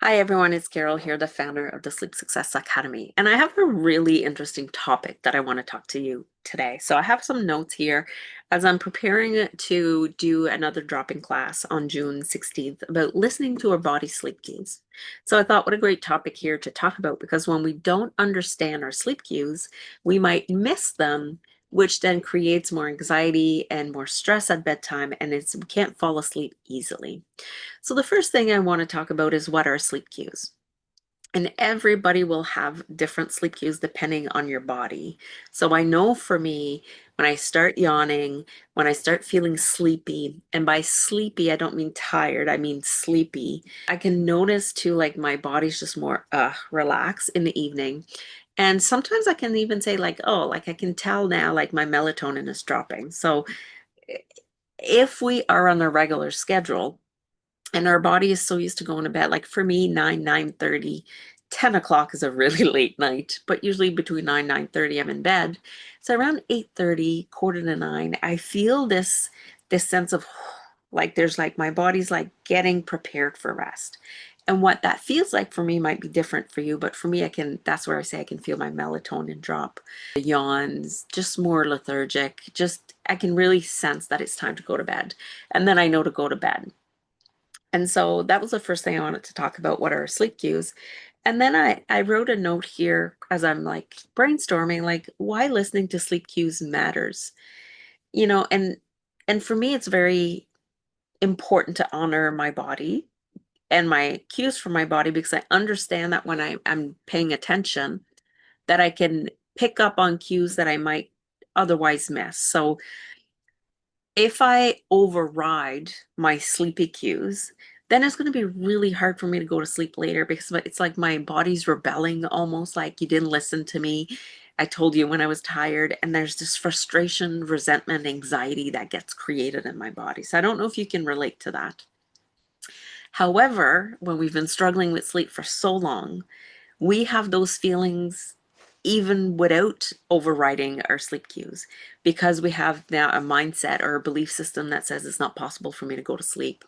Hi everyone, it's Carol here, the founder of the Sleep Success Academy. And I have a really interesting topic that I want to talk to you today. So I have some notes here as I'm preparing to do another drop-in class on June 16th about listening to our body sleep cues. So I thought what a great topic here to talk about, because when we don't understand our sleep cues, we might miss them, which then creates more anxiety and more stress at bedtime, and we can't fall asleep easily. So the first thing I want to talk about is what are sleep cues. And everybody will have different sleep cues depending on your body. So I know for me, when I start yawning, when I start feeling sleepy, and by sleepy, I don't mean tired, I mean sleepy. I can notice too, like my body's just more relaxed in the evening. And sometimes I can even say like, oh, like I can tell now like my melatonin is dropping. So if we are on a regular schedule, and our body is so used to going to bed, like for me 9:30, 10 o'clock is a really late night, but usually between 9:30 I'm in bed. So around 8:30, quarter to 9, I feel this sense of like there's like my body's like getting prepared for rest. And what that feels like for me might be different for you, but for me, that's where I say I can feel my melatonin drop. The yawns, just more lethargic, just I can really sense that it's time to go to bed. And then I know to go to bed. And so that was the first thing I wanted to talk about, what are sleep cues. And then I wrote a note here as I'm like brainstorming, like why listening to sleep cues matters. You know, and for me it's very important to honor my body and my cues for my body, because I understand that when I'm paying attention, that I can pick up on cues that I might otherwise miss. So if I override my sleepy cues, then it's going to be really hard for me to go to sleep later, because it's like my body's rebelling, almost like you didn't listen to me. I told you when I was tired, and there's this frustration, resentment, anxiety that gets created in my body. So I don't know if you can relate to that. However, when we've been struggling with sleep for so long, we have those feelings even without overriding our sleep cues, because we have now a mindset or a belief system that says it's not possible for me to go to sleep.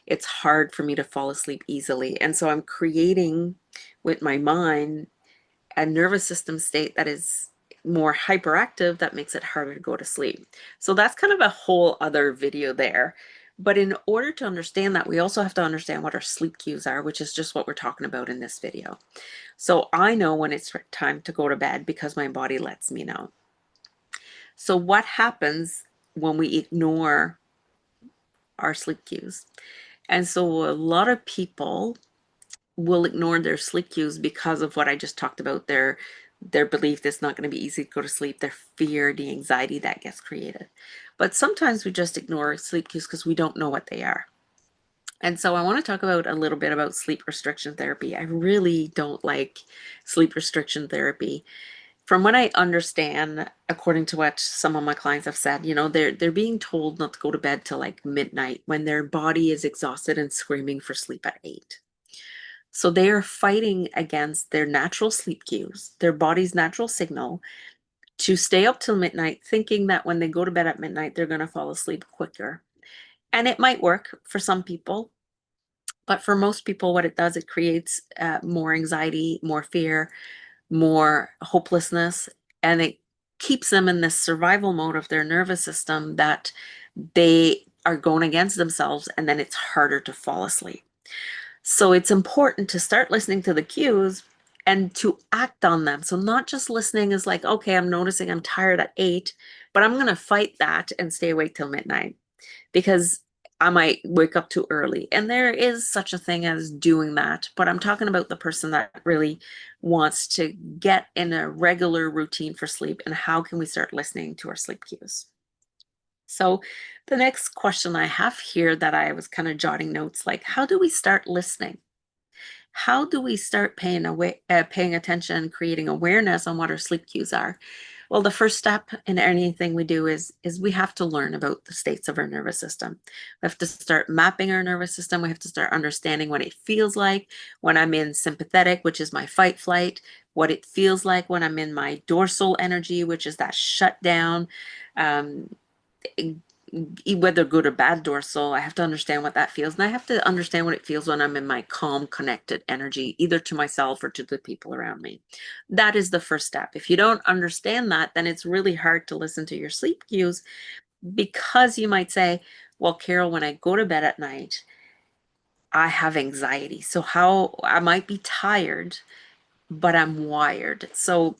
It's hard for me to fall asleep easily. And so I'm creating with my mind a nervous system state that is more hyperactive, that makes it harder to go to sleep. So that's kind of a whole other video there. But in order to understand that, we also have to understand what our sleep cues are, which is just what we're talking about in this video. So I know when it's time to go to bed because my body lets me know. So what happens when we ignore our sleep cues? And so a lot of people will ignore their sleep cues because of what I just talked about, their belief that it's not going to be easy to go to sleep, their fear, the anxiety that gets created. But sometimes we just ignore sleep cues because we don't know what they are. And so I want to talk about a little bit about sleep restriction therapy. I really don't like sleep restriction therapy. From what I understand, according to what some of my clients have said, they're being told not to go to bed till like midnight when their body is exhausted and screaming for sleep at 8. So they are fighting against their natural sleep cues, their body's natural signal to stay up till midnight, thinking that when they go to bed at midnight, they're going to fall asleep quicker. And it might work for some people, but for most people, what it does, it creates more anxiety, more fear, more hopelessness, and it keeps them in this survival mode of their nervous system that they are going against themselves, and then it's harder to fall asleep. So it's important to start listening to the cues and to act on them. So not just listening is like, okay, I'm noticing I'm tired at 8, but I'm going to fight that and stay awake till midnight because I might wake up too early. And there is such a thing as doing that, but I'm talking about the person that really wants to get in a regular routine for sleep, and how can we start listening to our sleep cues? So the next question I have here that I was kind of jotting notes, like, how do we start listening? How do we start paying attention, creating awareness on what our sleep cues are? Well, the first step in anything we do is we have to learn about the states of our nervous system. We have to start mapping our nervous system. We have to start understanding what it feels like when I'm in sympathetic, which is my fight flight, what it feels like when I'm in my dorsal energy, which is that shutdown. Um, whether good or bad dorsal, I have to understand what that feels. And I have to understand what it feels when I'm in my calm, connected energy, either to myself or to the people around me. That is the first step. If you don't understand that, then it's really hard to listen to your sleep cues, because you might say, well, Carol, when I go to bed at night, I have anxiety. So how I might be tired, but I'm wired. So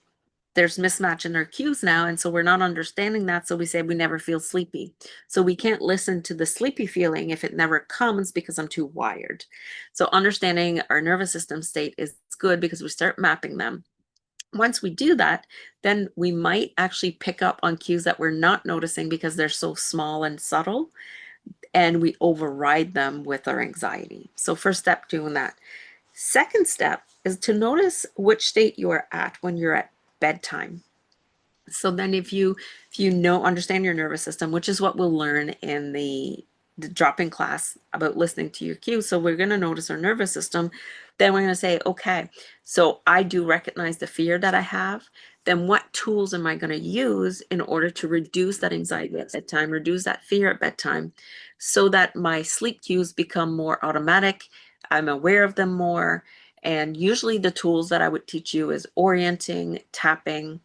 there's mismatch in our cues now, and so we're not understanding that, so we say we never feel sleepy. So we can't listen to the sleepy feeling if it never comes, because I'm too wired. So understanding our nervous system state is good, because we start mapping them. Once we do that, then we might actually pick up on cues that we're not noticing because they're so small and subtle, and we override them with our anxiety. So first step, doing that. Second step is to notice which state you are at when you're at bedtime. So then if you know, understand your nervous system, which is what we'll learn in the drop-in class about listening to your cues. So we're going to notice our nervous system. Then we're going to say, okay, so I do recognize the fear that I have. Then what tools am I going to use in order to reduce that anxiety at bedtime, reduce that fear at bedtime, so that my sleep cues become more automatic? I'm aware of them more. And usually the tools that I would teach you is orienting, tapping.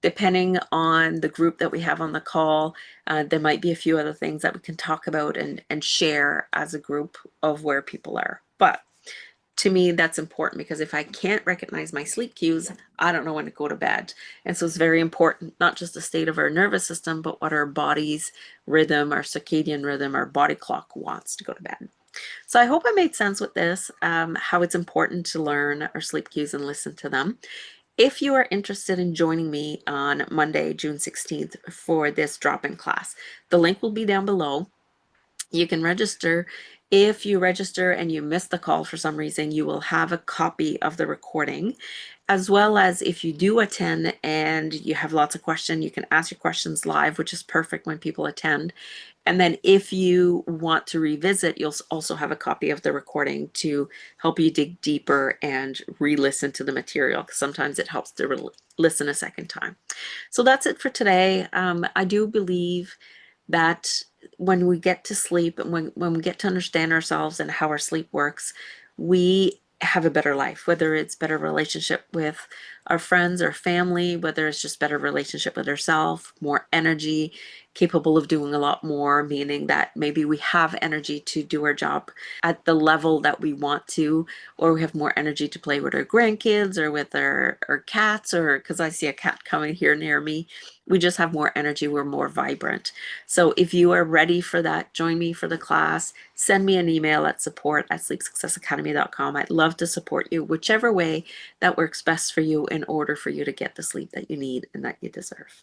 Depending on the group that we have on the call, there might be a few other things that we can talk about and share as a group of where people are. But to me, that's important, because if I can't recognize my sleep cues, I don't know when to go to bed. And so it's very important, not just the state of our nervous system, but what our body's rhythm, our circadian rhythm, our body clock wants to go to bed. So I hope I made sense with this, how it's important to learn our sleep cues and listen to them. If you are interested in joining me on Monday, June 16th for this drop-in class, the link will be down below. You can register. If you register and you miss the call for some reason, you will have a copy of the recording, as well as if you do attend and you have lots of questions, you can ask your questions live, which is perfect when people attend. And then if you want to revisit, you'll also have a copy of the recording to help you dig deeper and re-listen to the material, because sometimes it helps to listen a second time. So that's it for today. I do believe that when we get to sleep, and when we get to understand ourselves and how our sleep works, we have a better life, whether it's better relationship with our friends or family, whether it's just better relationship with ourselves, more energy, capable of doing a lot more, meaning that maybe we have energy to do our job at the level that we want to, or we have more energy to play with our grandkids or with our cats, or because I see a cat coming here near me, we just have more energy, we're more vibrant. So if you are ready for that, join me for the class. Send me an email at support@sleepsuccessacademy.com. I'd love to support you whichever way that works best for you, in order for you to get the sleep that you need and that you deserve.